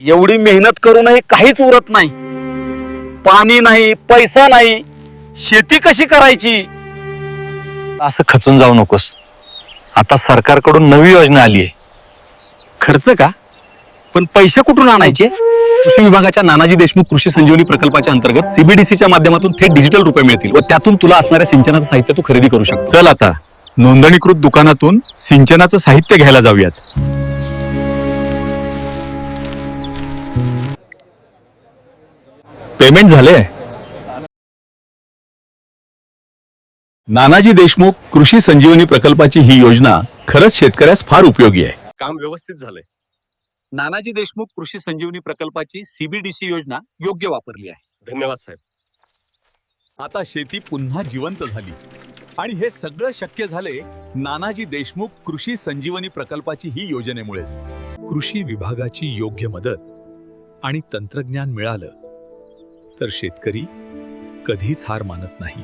एवढी मेहनत करूनही काहीच उरत नाही. पाणी नाही, पैसा नाही, शेती कशी करायची? असं खचून जाऊ नकोस. आता सरकारकडून नवी योजना आली आहे. खर्च का? पण पैसे कुठून आणायचे? कृषी विभागाच्या नानाजी देशमुख कृषी संजीवनी प्रकल्पाच्या अंतर्गत सीबीडीसीच्या माध्यमातून थेट डिजिटल रुपये मिळतील व त्यातून तुला असणाऱ्या सिंचनाचं साहित्य तू खरेदी करू शकतो. चल आता नोंदणीकृत दुकानातून सिंचनाचं साहित्य घ्यायला जाऊयात. पेमेंट झाले. नानाजी देशमुख कृषी संजीवनी प्रकल्पाची ही योजना खरंच शेतकऱ्यास फार उपयोगी आहे. काम व्यवस्थित झालंय. नानाजी देशमुख कृषी संजीवनी प्रकल्पाची सीबीडीसी योजना योग्य वापरली आहे. धन्यवाद साहेब. आता शेती पुन्हा जिवंत झाली आणि हे सगळं शक्य झाले नानाजी देशमुख कृषी संजीवनी प्रकल्पाची ही योजनेमुळेच. कृषी विभागाची योग्य मदत आणि तंत्रज्ञान मिळालं तर शेतकरी कधीच हार मानत नाही.